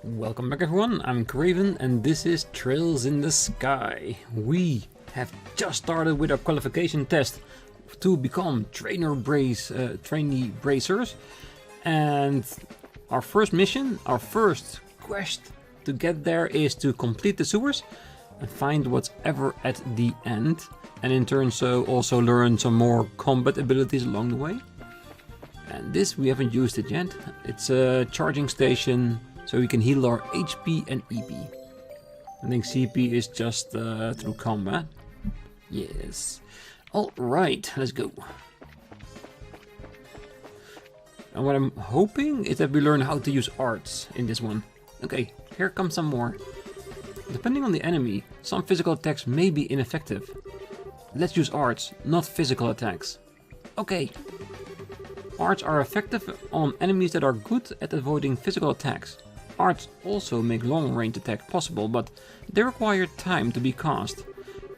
Welcome back everyone, I'm Craven and this is Trails in the Sky. We have just started with our qualification test to become trainee bracers, and our first mission, our first quest to get there is to complete the sewers and find what's ever at the end, and in turn so also learn some more combat abilities along the way. And this we haven't used it yet. It's a charging station so we can heal our HP and EP. I think CP is just through combat. Yes. Alright, let's go. And what I'm hoping is that we learn how to use arts in this one. Okay, here comes some more. Depending on the enemy, some physical attacks may be ineffective. Let's use arts, not physical attacks. Okay. Arts are effective on enemies that are good at avoiding physical attacks. Arts also make long-range attack possible, but they require time to be cast.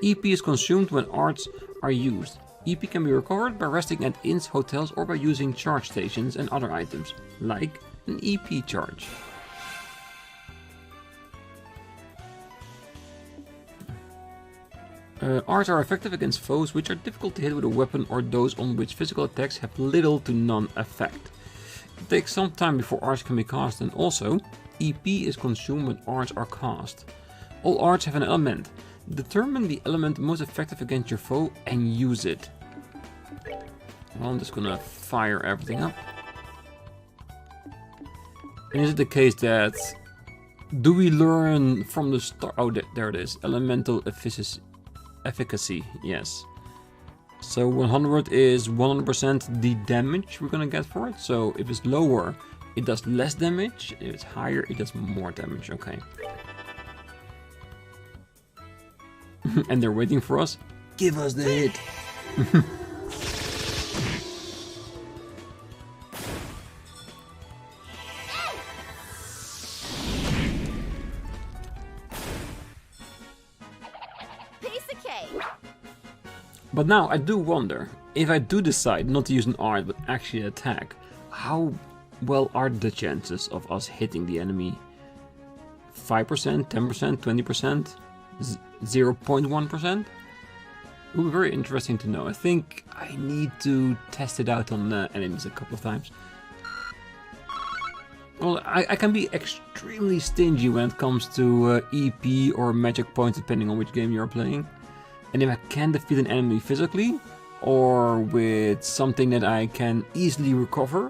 EP is consumed when arts are used. EP can be recovered by resting at inns, hotels, or by using charge stations and other items, like an EP charge. Arts are effective against foes which are difficult to hit with a weapon or those on which physical attacks have little to none effect. It takes some time before arts can be cast, and also EP is consumed when arts are cast. All arts have an element. Determine the element most effective against your foe and use it. Well, I'm just gonna fire everything up. And is it the case that... do we learn from the start? Oh, there it is. Elemental efficacy, yes. So 100 is 100% the damage we're gonna get for it. So if it's lower, it does less damage. If it's higher, it does more damage. Okay. And they're waiting for us. Give us the hit. But now I do wonder, if I do decide not to use an art but actually attack, how well are the chances of us hitting the enemy? 5%, 10%, 20%, 0.1%? It would be very interesting to know. I think I need to test it out on enemies a couple of times. Well, I can be extremely stingy when it comes to EP or magic points depending on which game you're playing. And if I can defeat an enemy physically, or with something that I can easily recover,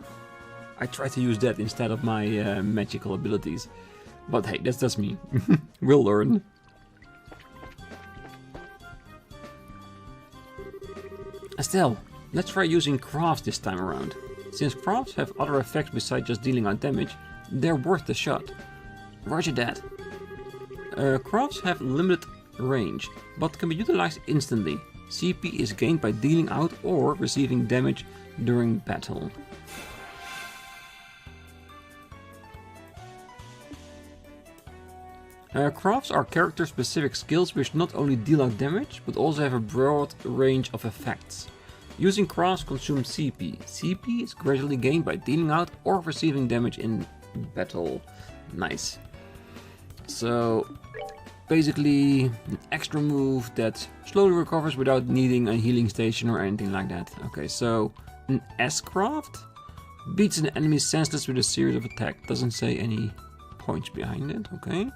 I try to use that instead of my magical abilities. But hey, that's just me. We'll learn. Still, let's try using crafts this time around. Since crafts have other effects besides just dealing out damage, they're worth the shot. Roger that. Crafts have limited range, but can be utilized instantly. CP is gained by dealing out or receiving damage during battle. Crafts are character-specific skills which not only deal out damage, but also have a broad range of effects. Using crafts consumes CP. CP is gradually gained by dealing out or receiving damage in battle. Nice. So basically an extra move that slowly recovers without needing a healing station or anything like that. Okay, so an S-craft beats an enemy senseless with a series of attacks. Doesn't say any points behind it. Okay.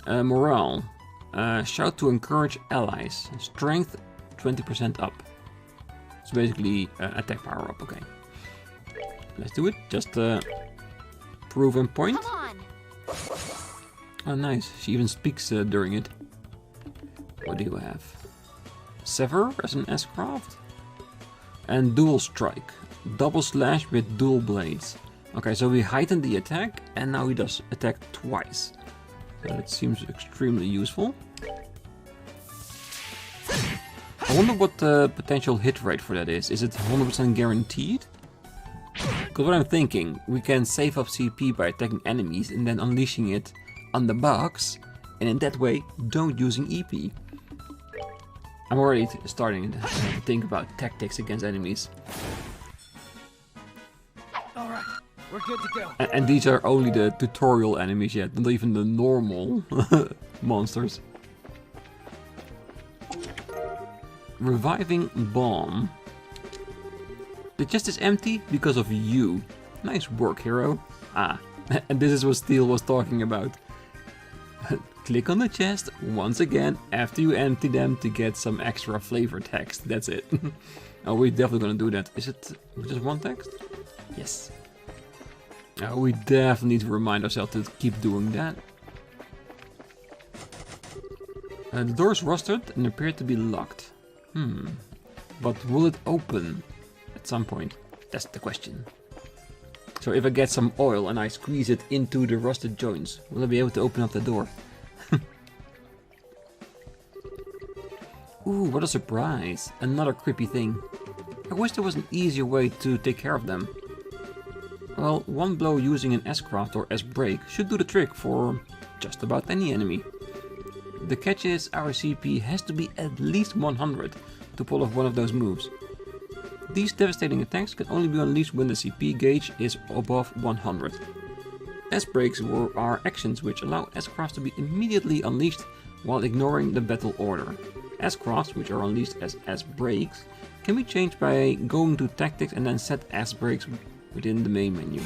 Morale. Shout to encourage allies. Strength 20% up. It's basically attack power up. Okay. Let's do it. Just proven point. Come on. Oh, nice. She even speaks during it. What do you have? Sever as an S-craft. And dual strike. Double slash with dual blades. Okay, so we heightened the attack and now he does attack twice. So that seems extremely useful. I wonder what the potential hit rate for that is. Is it 100% guaranteed? Because what I'm thinking, we can save up CP by attacking enemies and then unleashing it on the box, and in that way don't using EP. I'm already starting to think about tactics against enemies. Alright, We're good to go. And these are only the tutorial enemies yet, not even the normal monsters. Reviving bomb. The chest is empty because of you. Nice work, hero. Ah, and this is what Steel was talking about. Click on the chest once again after you empty them to get some extra flavor text. That's it. Oh, we're definitely gonna do that. Is it just one text? Yes. Oh, we definitely need to remind ourselves to keep doing that. The door is rusted and appear to be locked. But will it open at some point? That's the question. So if I get some oil and I squeeze it into the rusted joints, will I be able to open up the door? Ooh, what a surprise. Another creepy thing. I wish there was an easier way to take care of them. Well, one blow using an S-craft or S-break should do the trick for just about any enemy. The catch is our CP has to be at least 100 to pull off one of those moves. These devastating attacks can only be unleashed when the CP gauge is above 100. S-breaks are actions which allow S-crafts to be immediately unleashed while ignoring the battle order. S-crafts, which are unleashed as S-breaks, can be changed by going to tactics and then set S-breaks within the main menu.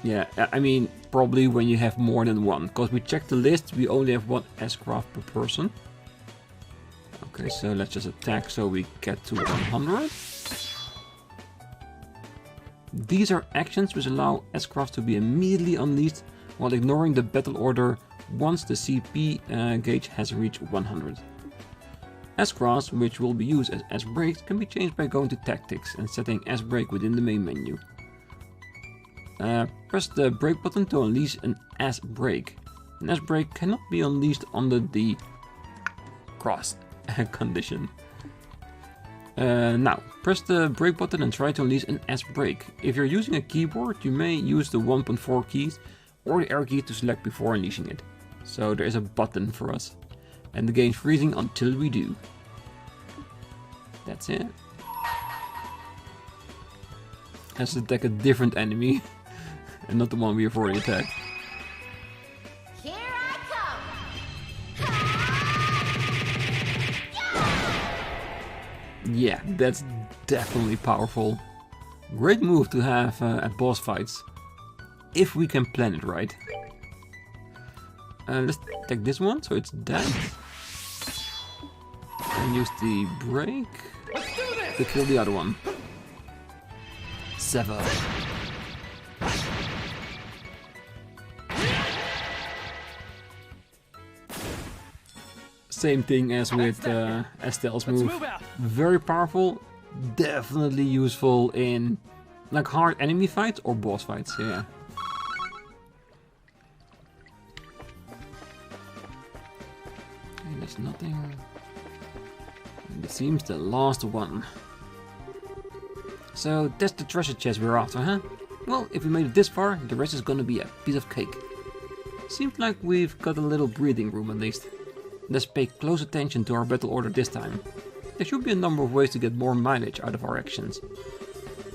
Yeah, I mean, probably when you have more than one, because we checked the list, we only have one S-craft per person. Okay, so let's just attack so we get to 100. These are actions which allow S-crafts to be immediately unleashed while ignoring the battle order once the CP gauge has reached 100. S-crafts, which will be used as S-breaks, can be changed by going to tactics and setting S-break within the main menu. Press the break button to unleash an S-break. An S-break cannot be unleashed under the cross condition. Now, press the break button and try to unleash an S-break. If you're using a keyboard, you may use the 1.4 keys or the R key to select before unleashing it. So there is a button for us. And the game's freezing until we do. That's it. Let's attack a different enemy. And not the one we have already attacked. Here I come. Yeah, that's definitely powerful. Great move to have at boss fights. If we can plan it right. Let's take this one, so it's dead. And use the break to kill the other one. Sever. Same thing as with Estelle's move. Very powerful, definitely useful in like hard enemy fights or boss fights, yeah. Okay, there's nothing. And it seems the last one. So that's the treasure chest we're after, huh? Well, if we made it this far, the rest is gonna be a piece of cake. Seems like we've got a little breathing room at least. Let's pay close attention to our battle order this time. There should be a number of ways to get more mileage out of our actions.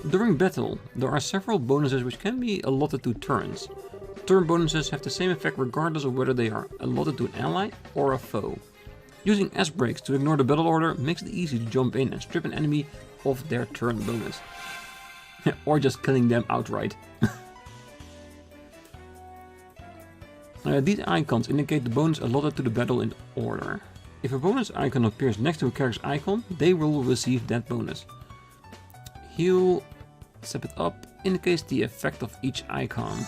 During battle, there are several bonuses which can be allotted to turns. Turn bonuses have the same effect regardless of whether they are allotted to an ally or a foe. Using S-breaks to ignore the battle order makes it easy to jump in and strip an enemy of their turn bonus. Or just killing them outright. These icons indicate the bonus allotted to the battle in order. If a bonus icon appears next to a character's icon, they will receive that bonus. Heal, step it up, indicates the effect of each icon.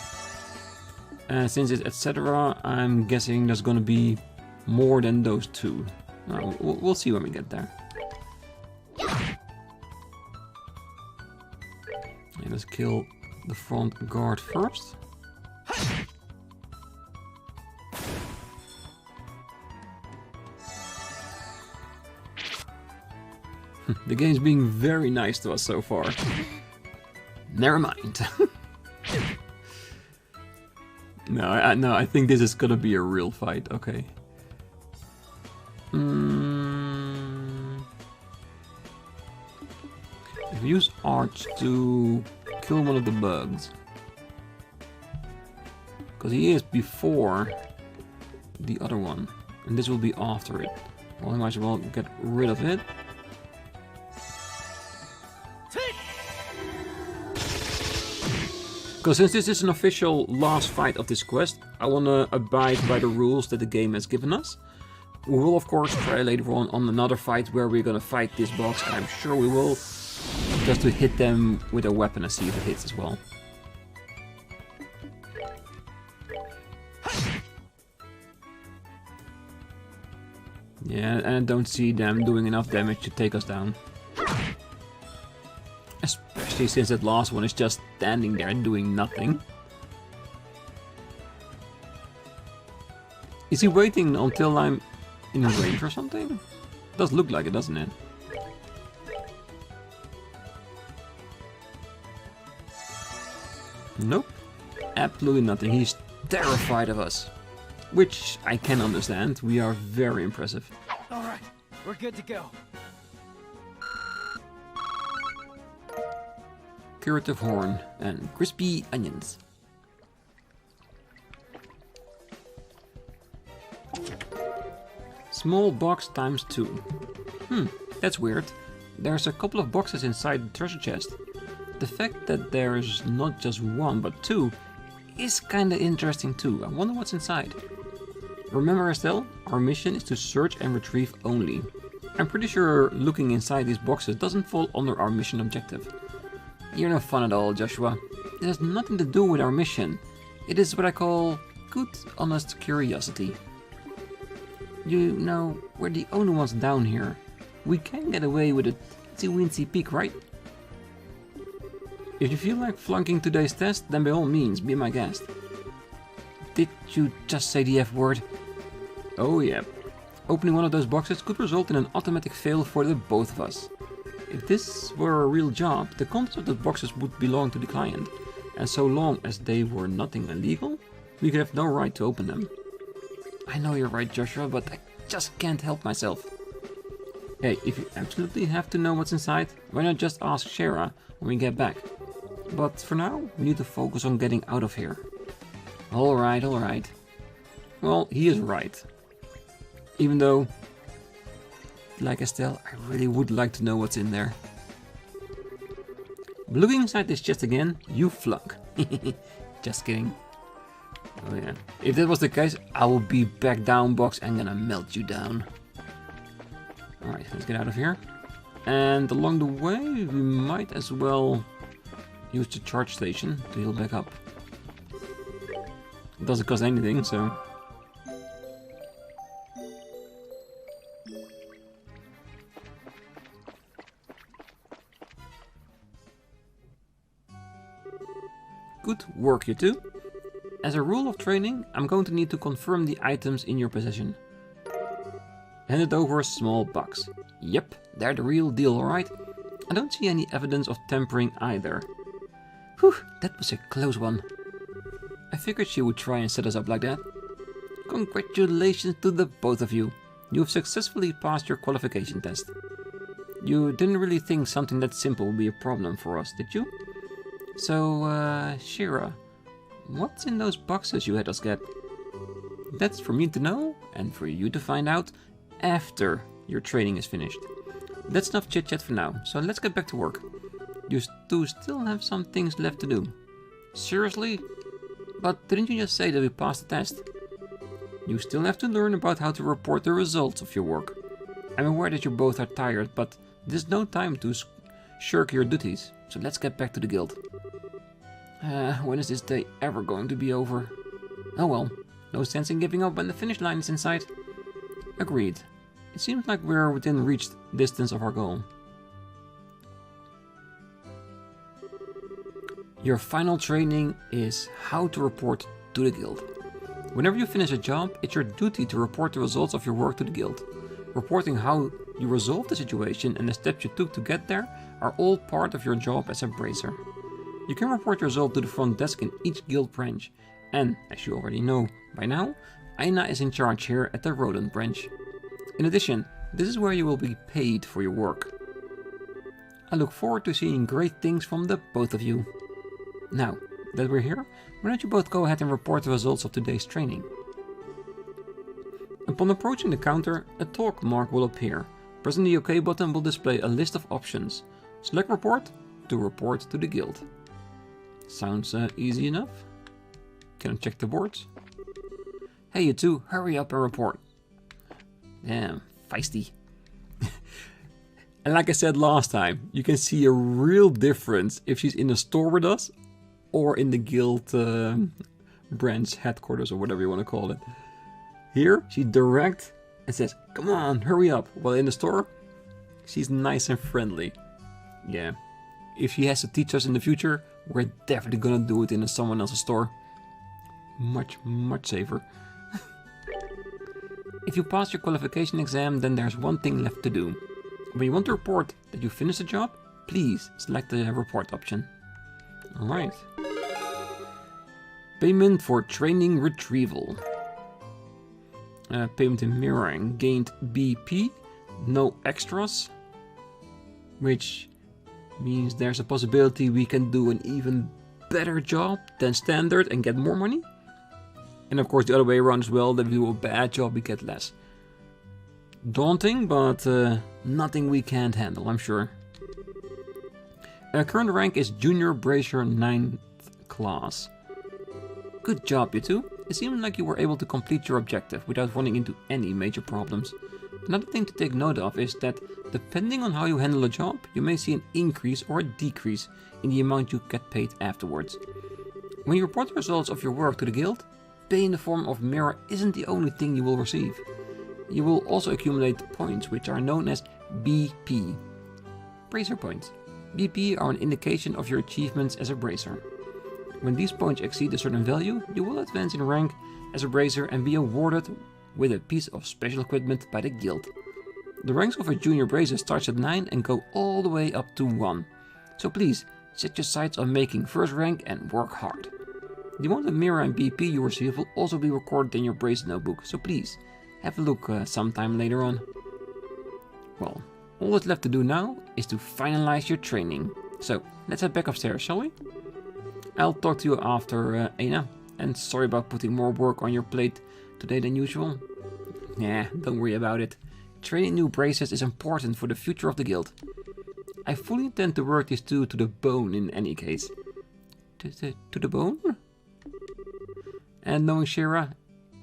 Since it's etc., I'm guessing there's gonna be more than those two. We'll see when we get there. And let's kill the front guard first. The game's being very nice to us so far. Never mind. No, I think this is gonna be a real fight. Okay. If we use Arch to kill one of the bugs. Because he is before the other one. And this will be after it. Well, I might as well get rid of it. Because since this is an official last fight of this quest, I want to abide by the rules that the game has given us. We will of course try later on another fight where we're gonna fight this box, and I'm sure we will, just to hit them with a weapon and see if it hits as well. Yeah, and I don't see them doing enough damage to take us down. Especially since that last one is just standing there doing nothing. Is he waiting until I'm in range or something? Does look like it, doesn't it? Nope. Absolutely nothing. He's terrified of us. Which I can understand. We are very impressive. Alright, we're good to go. Curative horn and crispy onions. Small box times 2. That's weird. There's a couple of boxes inside the treasure chest. The fact that there's not just one but 2 is kinda interesting too. I wonder what's inside. Remember Estelle, our mission is to search and retrieve only. I'm pretty sure looking inside these boxes doesn't fall under our mission objective. You're no fun at all, Joshua. It has nothing to do with our mission. It is what I call good, honest curiosity. You know, we're the only ones down here. We can get away with a teensy-weensy peek, right? If you feel like flunking today's test, then by all means, be my guest. Did you just say the F word? Oh yeah. Opening one of those boxes could result in an automatic fail for the both of us. If this were a real job, the contents of the boxes would belong to the client, and so long as they were nothing illegal, we could have no right to open them. I know you're right, Joshua, but I just can't help myself. Hey, if you absolutely have to know what's inside, why not just ask Shara when we get back? But for now, we need to focus on getting out of here. Alright, alright. Well, he is right. Even though, like Estelle, I really would like to know what's in there. Looking inside this chest again, you flunk. Just kidding. Oh yeah. If that was the case, I will be back down box and gonna melt you down. Alright, let's get out of here. And along the way, we might as well use the charge station to heal back up. It doesn't cost anything, so... Good work, you two. As a rule of training, I'm going to need to confirm the items in your possession. Hand it over a small box. Yep, they're the real deal, alright? I don't see any evidence of tampering either. Whew, that was a close one. I figured she would try and set us up like that. Congratulations to the both of you. You've successfully passed your qualification test. You didn't really think something that simple would be a problem for us, did you? So, Shira, what's in those boxes you had us get? That's for me to know, and for you to find out after your training is finished. That's enough chit-chat for now, so let's get back to work. You two still have some things left to do. Seriously? But didn't you just say that we passed the test? You still have to learn about how to report the results of your work. I'm aware that you both are tired, but there's no time to shirk your duties, so let's get back to the guild. When is this day ever going to be over? Oh well, no sense in giving up when the finish line is in sight. Agreed. It seems like we're within reach distance of our goal. Your final training is how to report to the guild. Whenever you finish a job, it's your duty to report the results of your work to the guild. Reporting how you resolved the situation and the steps you took to get there are all part of your job as a bracer. You can report your result to the front desk in each guild branch, and as you already know by now, Aina is in charge here at the Rodent branch. In addition, this is where you will be paid for your work. I look forward to seeing great things from the both of you. Now that we're here, why don't you both go ahead and report the results of today's training? Upon approaching the counter, a talk mark will appear. Pressing the OK button will display a list of options. Select report to report to the guild. Sounds easy enough. Can I check the boards? Hey you two, hurry up and report. Damn, feisty. And like I said last time, you can see a real difference if she's in a store with us or in the guild branch headquarters or whatever you want to call it. Here, she's direct and says, come on, hurry up. While in the store, she's nice and friendly. Yeah, if she has to teach us in the future, we're definitely gonna do it in someone else's store. Much, much safer. If you pass your qualification exam, then there's one thing left to do. When you want to report that you finished the job, please select the report option. Alright. Payment for training retrieval. Payment in mirroring. Gained BP, no extras. Which means there's a possibility we can do an even better job than standard and get more money. And of course the other way around as well, that if we do a bad job we get less. Daunting, but nothing we can't handle, I'm sure. Current rank is Junior Bracer 9th class. Good job, you two. It seemed like you were able to complete your objective without running into any major problems. Another thing to take note of is that depending on how you handle a job, you may see an increase or a decrease in the amount you get paid afterwards. When you report the results of your work to the guild, pay in the form of mirror isn't the only thing you will receive. You will also accumulate points, which are known as BP. Bracer points. BP are an indication of your achievements as a bracer. When these points exceed a certain value, you will advance in rank as a bracer and be awarded with a piece of special equipment by the guild. The ranks of a junior bracer starts at 9 and go all the way up to 1. So please, set your sights on making first rank and work hard. The amount of mirror and BP you receive will also be recorded in your bracer notebook, so please, have a look sometime later on. Well, all that's left to do now is to finalize your training. So, let's head back upstairs, shall we? I'll talk to you after, Aina. And sorry about putting more work on your plate today than usual. Nah, don't worry about it. Training new bracers is important for the future of the guild. I fully intend to work these two to the bone in any case. To the bone? And knowing Shira,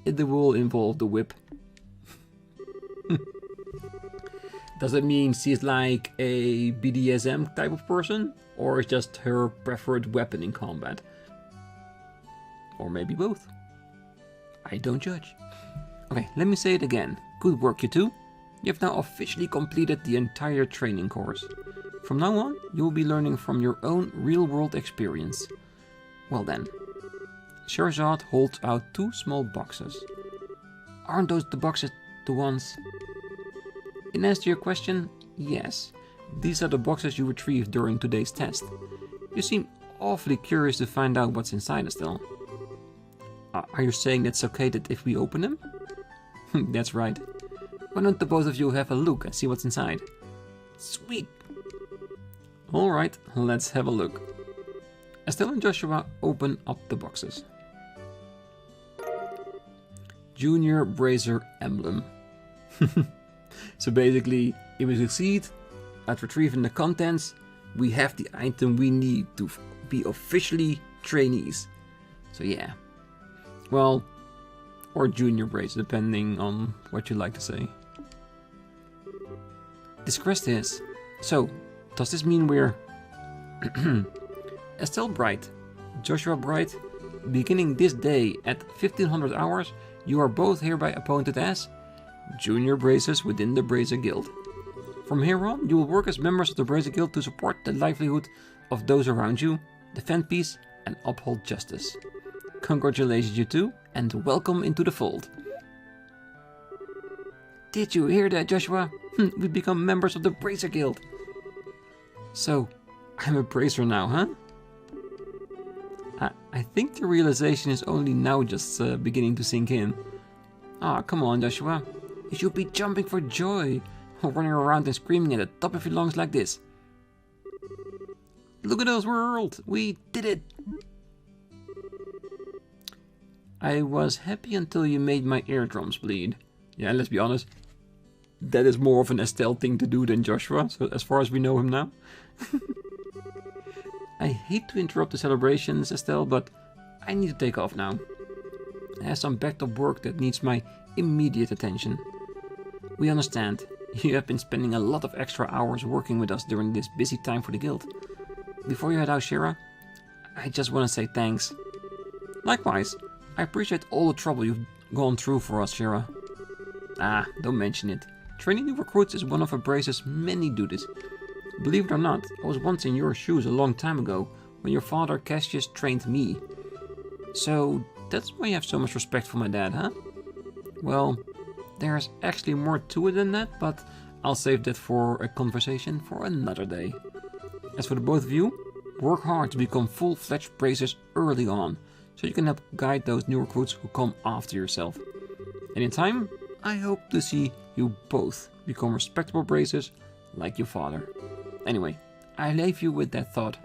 it will involve the whip. Does it mean she's like a BDSM type of person? Or is just her preferred weapon in combat? Or maybe both. I don't judge. Okay, let me say it again. Good work, you two. You have now officially completed the entire training course. From now on, you will be learning from your own real-world experience. Well then. Sherazade holds out 2 small boxes. Aren't those the boxes the ones... In answer to your question, yes. These are the boxes you retrieved during today's test. You seem awfully curious to find out what's inside still. Are you saying it's okay that if we open them? That's right. Why don't the both of you have a look and see what's inside? Sweet! Alright, let's have a look. Estelle and Joshua open up the boxes. Junior Bracer Emblem. So basically, if we succeed at retrieving the contents, we have the item we need to be officially trainees. So yeah. Well, or junior bracer, depending on what you like to say. This crest is. So, does this mean we're... Estelle Bright, Joshua Bright, beginning this day at 1500 hours, you are both hereby appointed as Junior Bracers within the Bracer Guild. From here on, you will work as members of the Bracer Guild to support the livelihood of those around you, defend peace, and uphold justice. Congratulations, you two, and welcome into the fold. Did you hear that, Joshua? We become members of the Bracer Guild. So, I'm a bracer now, huh? I think the realization is only now just beginning to sink in. Ah, come on, Joshua. You should be jumping for joy, or running around and screaming at the top of your lungs like this. Look at us, world! We did it! I was happy until you made my eardrums bleed. Yeah, let's be honest. That is more of an Estelle thing to do than Joshua, so as far as we know him now. I hate to interrupt the celebrations, Estelle, but I need to take off now. I have some backed up work that needs my immediate attention. We understand. You have been spending a lot of extra hours working with us during this busy time for the guild. Before you head out, Shira, I just want to say thanks. Likewise, I appreciate all the trouble you've gone through for us, Shira. Ah, don't mention it. Training new recruits is one of Abrace's many duties. Believe it or not, I was once in your shoes a long time ago, when your father Cassius trained me. So, that's why you have so much respect for my dad, huh? Well, there's actually more to it than that, but I'll save that for a conversation for another day. As for the both of you, work hard to become full-fledged bracers early on, so you can help guide those new recruits who come after yourself. And in time, I hope to see you both become respectable bracers like your father. Anyway, I leave you with that thought.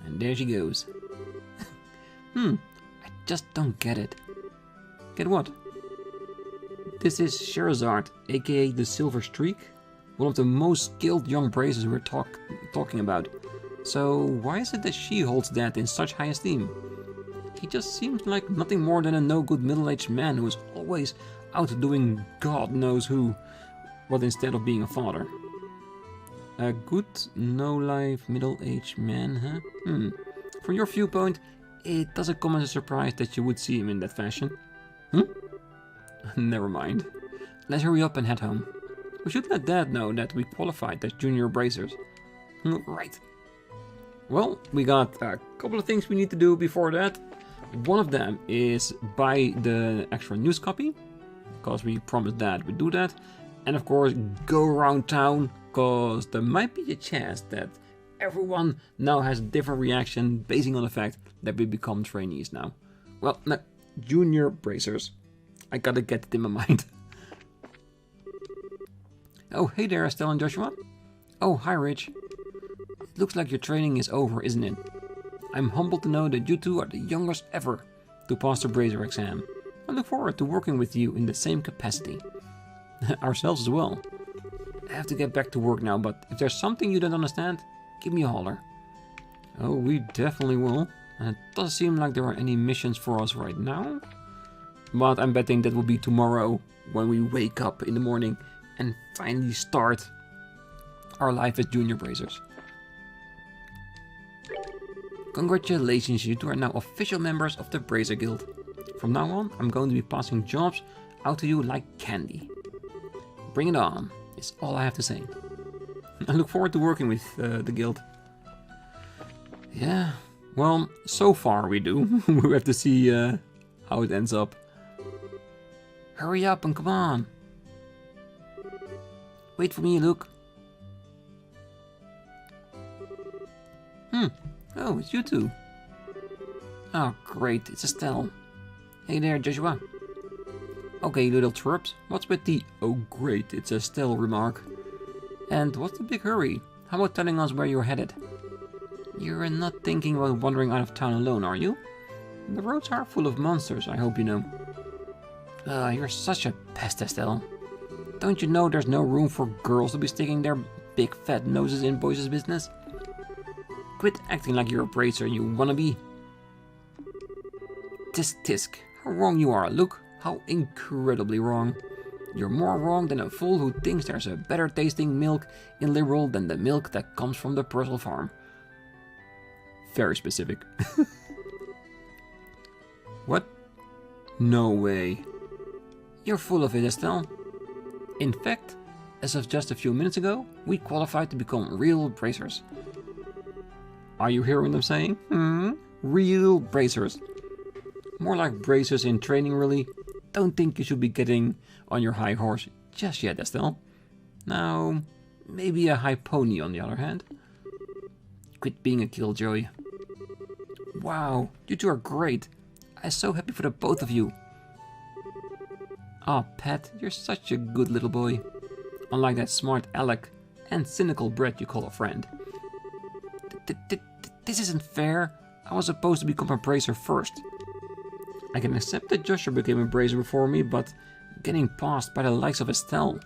And there she goes. I just don't get it. Get what? This is Sherazard, aka the Silver Streak, one of the most skilled young bracers we're talking about. So why is it that she holds that in such high esteem? He just seems like nothing more than a no-good middle-aged man who is always out doing God knows who, what instead of being a father. A good, no-life, middle-aged man, huh? From your viewpoint, it doesn't come as a surprise that you would see him in that fashion. Never mind. Let's hurry up and head home. We should let Dad know that we qualified as junior bracers. Right. Well, we got a couple of things we need to do before that. One of them is buy the extra news copy, because we promised Dad we'd do that. And of course, go around town, because there might be a chance that everyone now has a different reaction basing on the fact that we become trainees now. Well, no, junior bracers. I gotta get it in my mind. Oh, hey there, Estelle and Joshua. Oh, hi, Rich. It looks like your training is over, isn't it? I'm humbled to know that you two are the youngest ever to pass the bracer exam. I look forward to working with you in the same capacity. Ourselves as well. I have to get back to work now, but if there's something you don't understand, give me a holler. Oh, we definitely will. And it doesn't seem like there are any missions for us right now. But I'm betting that will be tomorrow when we wake up in the morning and finally start our life as junior bracers. Congratulations, you two are now official members of the Bracer Guild. From now on, I'm going to be passing jobs out to you like candy. Bring it on, is all I have to say. I look forward to working with the guild. Yeah, well, so far we do. We have to see how it ends up. Hurry up and come on. Wait for me, Luke. Oh, it's you two. Oh, great, it's Estelle. Hey there, Joshua. Okay, little twerps, what's with the "oh great, it's Estelle" remark? And what's the big hurry? How about telling us where you're headed? You're not thinking about wandering out of town alone, are you? The roads are full of monsters, I hope you know. You're such a pest, Estelle. Don't you know there's no room for girls to be sticking their big fat noses in boys' business? Quit acting like you're a bracer, you wannabe. Tisk, how wrong you are, Luke. How incredibly wrong. You're more wrong than a fool who thinks there's a better tasting milk in Liberal than the milk that comes from the Purcell farm. Very specific. What? No way. You're full of it, Estelle. In fact, as of just a few minutes ago, we qualified to become real bracers. Are you hearing them saying? Real bracers. More like bracers in training, really. Don't think you should be getting on your high horse just yet, Estelle. Now, maybe a high pony on the other hand. Quit being a killjoy. Wow, you two are great. I'm so happy for the both of you. Aw, Pat, you're such a good little boy. Unlike that smart Alec, and cynical brat you call a friend. This isn't fair. I was supposed to become a bracer first. I can accept that Joshua became a bracer before me, but getting passed by the likes of Estelle.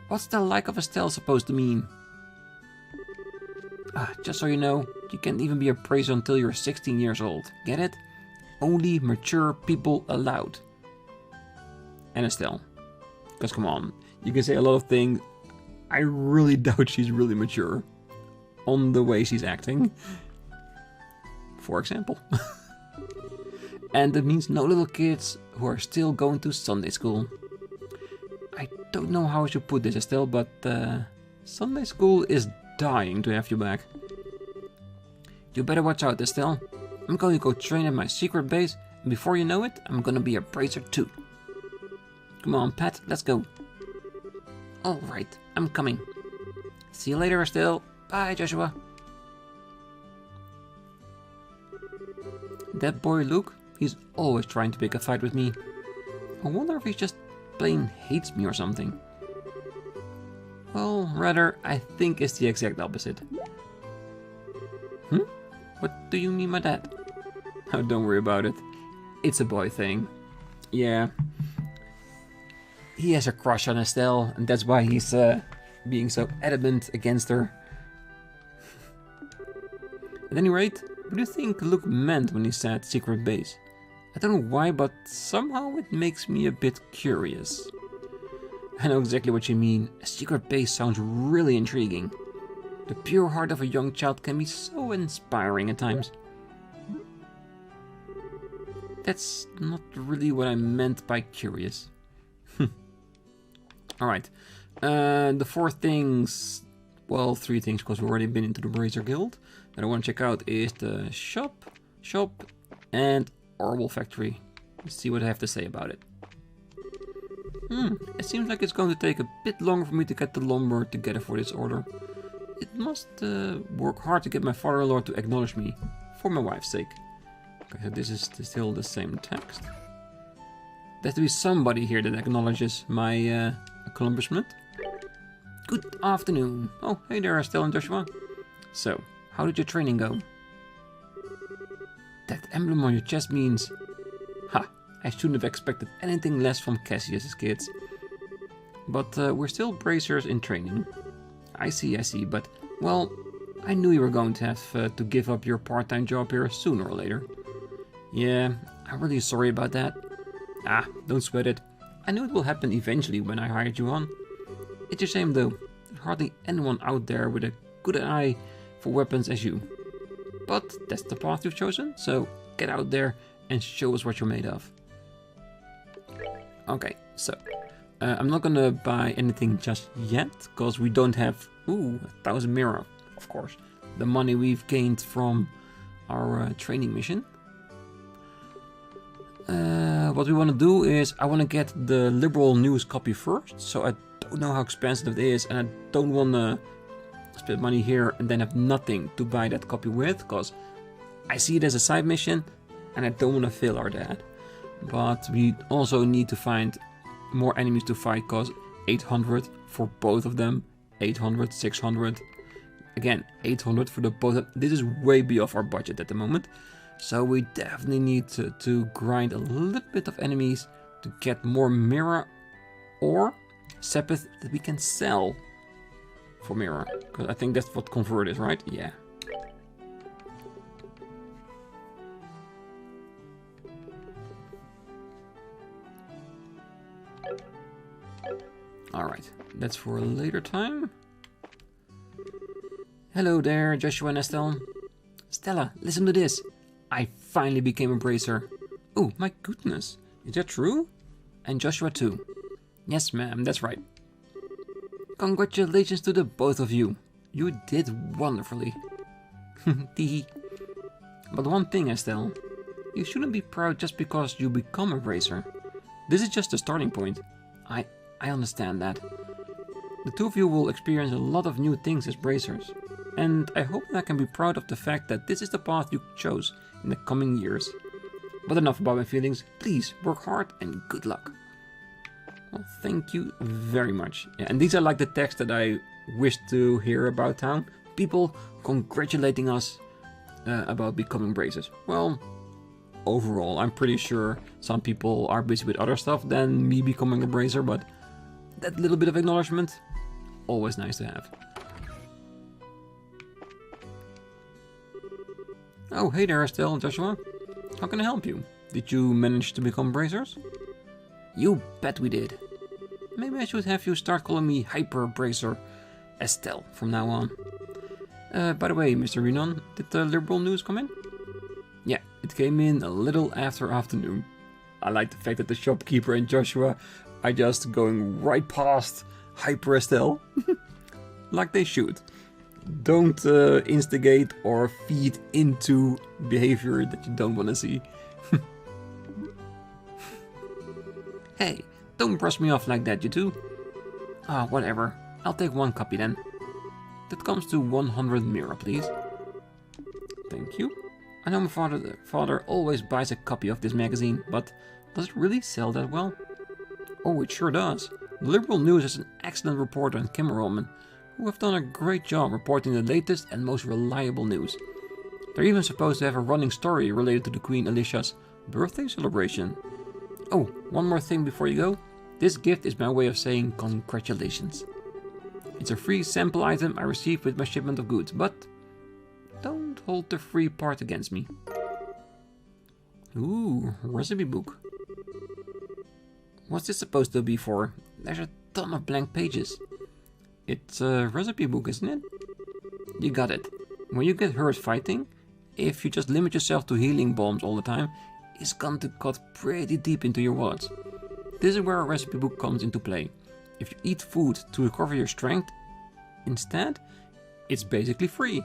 What's the like of Estelle supposed to mean? Just so you know, you can't even be a bracer until you're 16 years old. Get it? Only mature people allowed. And Estelle. Because come on, you can say a lot of things. I really doubt she's really mature. On the way she's acting. For example. And that means no little kids who are still going to Sunday school. I don't know how I should put this, Estelle, but Sunday school is dying to have you back. You better watch out, Estelle. I'm going to go train at my secret base, and before you know it, I'm gonna be a bracer too. Come on, Pat, let's go. Alright, I'm coming. See you later, Estelle. Bye, Joshua. That boy Luke, he's always trying to pick a fight with me. I wonder if he just plain hates me or something. Well, rather, I think it's the exact opposite. What do you mean by that? Oh, don't worry about it. It's a boy thing. Yeah. He has a crush on Estelle, and that's why he's being so adamant against her. At any rate, what do you think Luke meant when he said secret base? I don't know why, but somehow it makes me a bit curious. I know exactly what you mean. A secret base sounds really intriguing. The pure heart of a young child can be so inspiring at times. That's not really what I meant by curious. Alright. The four things... Well, three things, because we've already been into the Bracer Guild. That I want to check out is the shop, and Orbal Factory. Let's see what I have to say about it. It seems like it's going to take a bit longer for me to get the lumber together for this order. It must work hard to get my father-in-law to acknowledge me, for my wife's sake. Okay, so this is still the same text. There has to be somebody here that acknowledges my accomplishment. Good afternoon. Oh, hey there, Estelle and Joshua. So, how did your training go? That emblem on your chest means... Ha! I shouldn't have expected anything less from Cassius's kids. But we're still bracers in training. I see, but... Well, I knew you were going to have to give up your part-time job here sooner or later. Yeah, I'm really sorry about that. Don't sweat it. I knew it will happen eventually when I hired you on. It's a shame though. There's hardly anyone out there with a good eye for weapons as you. But that's the path you've chosen, so get out there and show us what you're made of. Okay, so I'm not gonna buy anything just yet, because we don't have 1,000 mirror, of course. The money we've gained from our training mission. What we want to do is, I want to get the liberal news copy first, so I don't know how expensive it is, and I don't want to spend money here and then have nothing to buy that copy with, because I see it as a side mission, and I don't want to fail our dad. But we also need to find more enemies to fight, because 800 for both of them, 800, 600, again 800 for the both of them. This is way beyond our budget at the moment. So we definitely need to grind a little bit of enemies to get more mirror or Sepith that we can sell for mirror. Because I think that's what convert is, right? Yeah. Alright, that's for a later time. Hello there, Joshua and Estelle. Stella, listen to this. I finally became a bracer. Oh, my goodness. Is that true? And Joshua too. Yes, ma'am, that's right. Congratulations to the both of you. You did wonderfully. Teehee. But one thing, Estelle. You shouldn't be proud just because you become a bracer. This is just a starting point. I understand that. The two of you will experience a lot of new things as bracers. And I hope I can be proud of the fact that this is the path you chose in the coming years. But enough about my feelings. Please work hard and good luck. Well, thank you very much. Yeah, and these are like the texts that I wish to hear about town. People congratulating us about becoming bracers. Well, overall, I'm pretty sure some people are busy with other stuff than me becoming a bracer, but that little bit of acknowledgement, always nice to have. Oh, hey there, Estelle and Joshua. How can I help you? Did you manage to become bracers? You bet we did. Maybe I should have you start calling me Hyper Bracer Estelle from now on. By the way, Mr. Renan, did the liberal news come in? Yeah, it came in a little after afternoon. I like the fact that the shopkeeper and Joshua are just going right past Hyper Estelle. Like they should. Don't instigate or feed into behavior that you don't want to see. Hey, don't brush me off like that, you two. Ah, whatever. I'll take one copy then. That comes to 100 mirror, please. Thank you. I know my father always buys a copy of this magazine, but does it really sell that well? Oh, it sure does. The Liberal News has an excellent reporter and cameraman who have done a great job reporting the latest and most reliable news. They're even supposed to have a running story related to the Queen Alicia's birthday celebration. Oh, one more thing before you go. This gift is my way of saying congratulations. It's a free sample item I received with my shipment of goods, but don't hold the free part against me. Ooh, recipe book. What's this supposed to be for? There's a ton of blank pages. It's a recipe book, isn't it? You got it. When you get hurt fighting, if you just limit yourself to healing bombs all the time, it's going to cut pretty deep into your wallets. This is where a recipe book comes into play. If you eat food to recover your strength instead, it's basically free.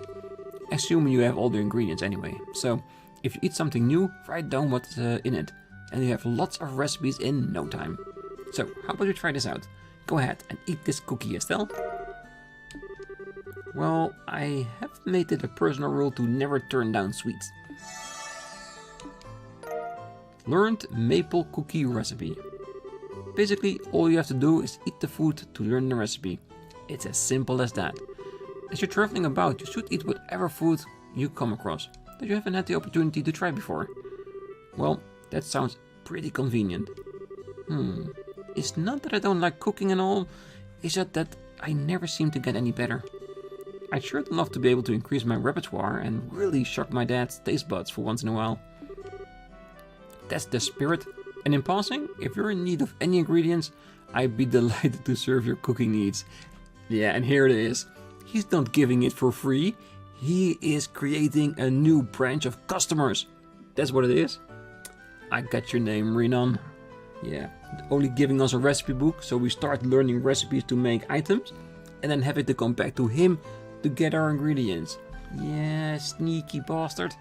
Assuming you have all the ingredients anyway. So, if you eat something new, write down what's in it. And you have lots of recipes in no time. So, how about you try this out? Go ahead and eat this cookie, Estelle. Well, I have made it a personal rule to never turn down sweets. Learned maple cookie recipe. Basically, all you have to do is eat the food to learn the recipe. It's as simple as that. As you're traveling about, you should eat whatever food you come across that you haven't had the opportunity to try before. Well, that sounds pretty convenient. It's not that I don't like cooking and all, it's just that I never seem to get any better. I'd sure love to be able to increase my repertoire and really shock my dad's taste buds for once in a while. That's the spirit. And in passing, if you're in need of any ingredients, I'd be delighted to serve your cooking needs. Yeah, and here it is. He's not giving it for free. He is creating a new branch of customers. That's what it is. I got your name, Renan. Yeah, only giving us a recipe book, so we start learning recipes to make items, and then having to come back to him to get our ingredients. Yeah, sneaky bastard.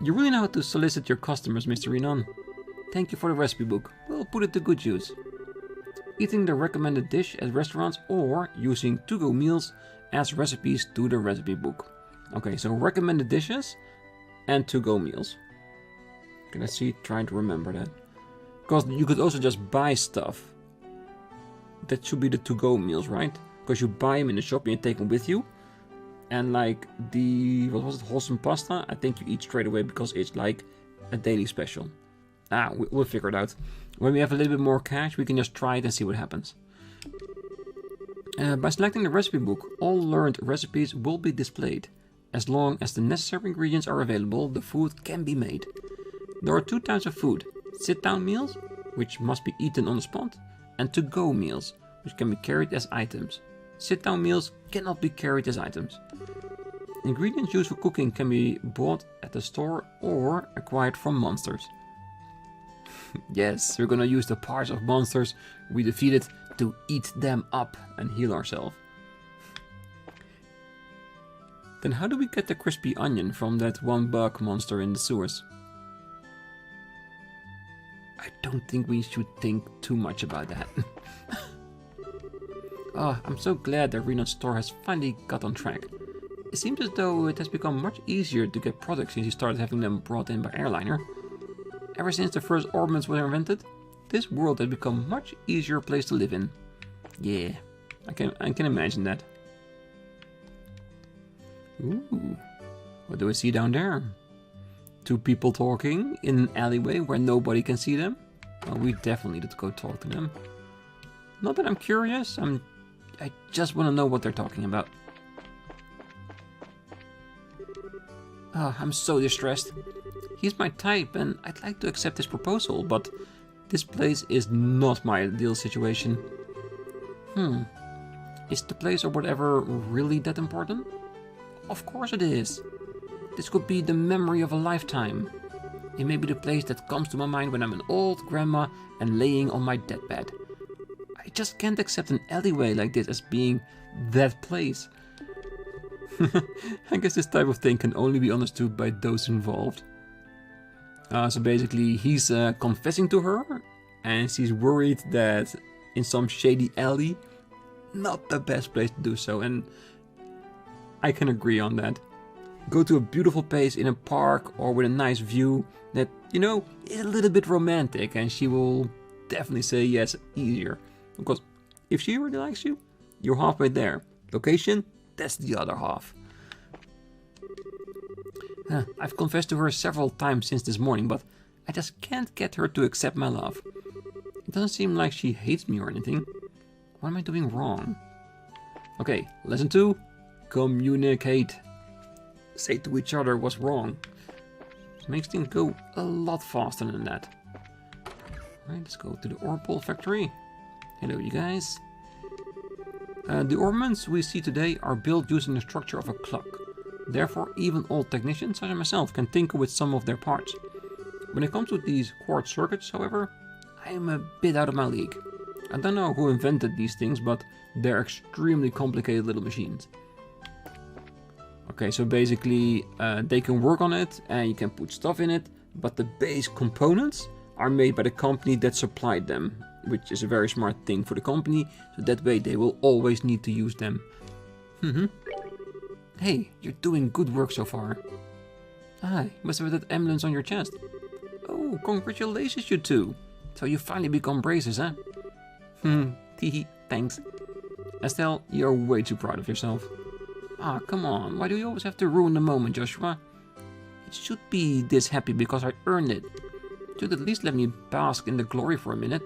You really know how to solicit your customers, Mr. Renan. Thank you for the recipe book. We'll put it to good use. Eating the recommended dish at restaurants or using to-go meals as recipes to the recipe book. Okay, so recommended dishes and to-go meals. Okay, let's see, trying to remember that. Because you could also just buy stuff. That should be the to-go meals, right? Because you buy them in the shop and you take them with you. And like the, what was it, wholesome pasta, I think you eat straight away because it's like a daily special. We'll figure it out. When we have a little bit more cash, we can just try it and see what happens. By selecting the recipe book, all learned recipes will be displayed. As long as the necessary ingredients are available, the food can be made. There are two types of food. Sit-down meals, which must be eaten on the spot, and to-go meals, which can be carried as items. Sit-down meals cannot be carried as items. Ingredients used for cooking can be bought at the store or acquired from monsters. Yes, we're gonna use the parts of monsters we defeated to eat them up and heal ourselves. Then how do we get the crispy onion from that one bug monster in the sewers? I don't think we should think too much about that. Oh, I'm so glad that Renan's store has finally got on track. It seems as though it has become much easier to get products since he started having them brought in by airliner. Ever since the first orbments were invented, this world has become a much easier place to live in. Yeah, I can imagine that. Ooh, what do I see down there? Two people talking in an alleyway where nobody can see them? Well, we definitely need to go talk to them. Not that I'm curious, I just want to know what they're talking about. Oh, I'm so distressed. He's my type and I'd like to accept his proposal, but this place is not my ideal situation. Is the place or whatever really that important? Of course it is. This could be the memory of a lifetime. It may be the place that comes to my mind when I'm an old grandma and laying on my deathbed. I just can't accept an alleyway like this as being that place. I guess this type of thing can only be understood by those involved. So basically he's confessing to her and she's worried that in some shady alley, not the best place to do so, and I can agree on that. Go to a beautiful place in a park or with a nice view that, you know, is a little bit romantic, and she will definitely say yes easier. Because if she really likes you, you're halfway there. Location, that's the other half. I've confessed to her several times since this morning, but I just can't get her to accept my love. It doesn't seem like she hates me or anything. What am I doing wrong? Okay, lesson 2. Communicate. Say to each other what's wrong. It makes things go a lot faster than that. Alright, let's go to the Orbal factory. Hello, you guys. The orbments we see today are built using the structure of a clock. Therefore, even old technicians such as myself can tinker with some of their parts. When it comes to these quartz circuits, however, I am a bit out of my league. I don't know who invented these things, but they're extremely complicated little machines. Okay, so basically they can work on it and you can put stuff in it, but the base components are made by the company that supplied them, which is a very smart thing for the company, so that way they will always need to use them. Hey, you're doing good work so far. Ah, you must have that ambulance on your chest. Oh, congratulations you two. So you finally become bracers, huh? Teehee, thanks. Estelle, you're way too proud of yourself. Ah, come on, why do you always have to ruin the moment, Joshua? It should be this happy because I earned it. You should at least let me bask in the glory for a minute.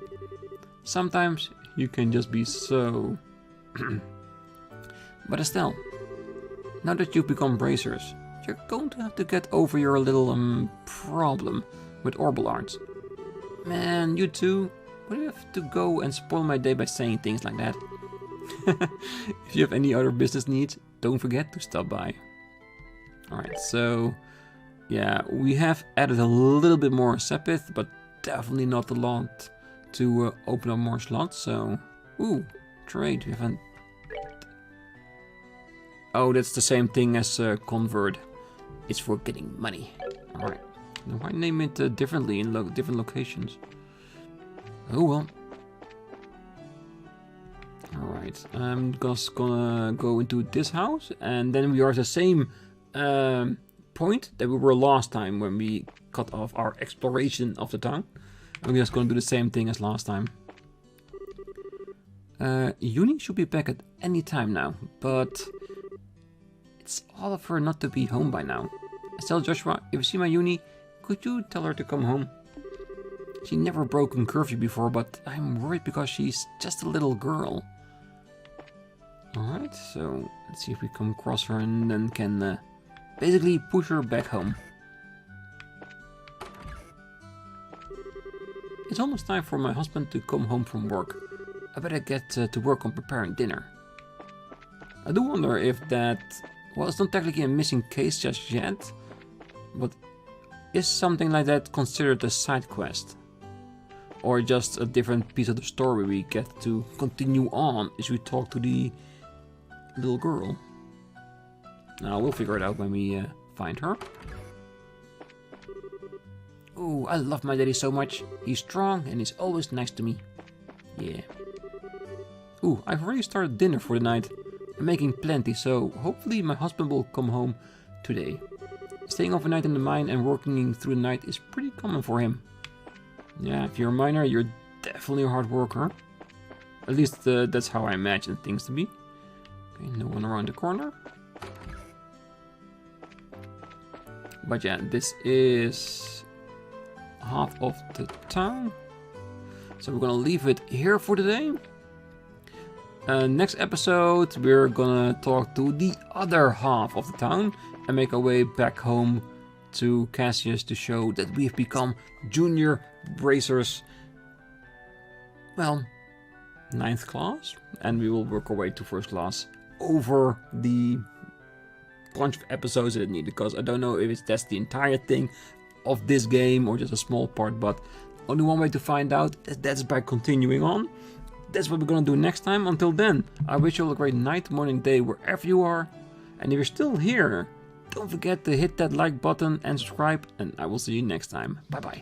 Sometimes you can just be so... But Estelle, now that you've become bracers, you're going to have to get over your little problem with Orbal arts. Man, you two, why do you have to go and spoil my day by saying things like that? If you have any other business needs, don't forget to stop by. Alright, so yeah, we have added a little bit more Sepith, but definitely not a lot to open up more slots. So, ooh, trade. We haven't. Oh, that's the same thing as convert. It's for getting money. Alright, now why name it differently in different locations? Oh well. Alright, I'm just gonna go into this house, and then we are at the same point that we were last time when we cut off our exploration of the town. I'm just gonna do the same thing as last time. Uni should be back at any time now, but it's all of her not to be home by now. I tell Joshua, if you see my Uni, could you tell her to come home? She never broken curfew before, but I'm worried because she's just a little girl. Alright, so let's see if we come across her and then can basically push her back home. It's almost time for my husband to come home from work. I better get to work on preparing dinner. I do wonder if that... Well, it's not technically a missing case just yet, but is something like that considered a side quest? Or just a different piece of the story we get to continue on as we talk to the little girl? Now, we'll figure it out when we find her. Oh, I love my daddy so much. He's strong and he's always nice to me. Yeah. Ooh, I've already started dinner for the night. I'm making plenty, so hopefully my husband will come home today. Staying overnight in the mine and working through the night is pretty common for him. Yeah, if you're a miner, you're definitely a hard worker. At least that's how I imagine things to be. Okay, no one around the corner. But yeah, this is half of the town. So we're gonna leave it here for today. Next episode, we're gonna talk to the other half of the town and make our way back home to Cassius to show that we've become junior bracers. Well, 9th class, and we will work our way to 1st class over the bunch of episodes that it needs, because I don't know if that's the entire thing of this game or just a small part, but only one way to find out, that's by continuing on. That's what we're gonna do next time. Until then, I wish you all a great night, morning, day, wherever you are. And if you're still here, don't forget to hit that like button and subscribe, and I will see you next time. Bye bye.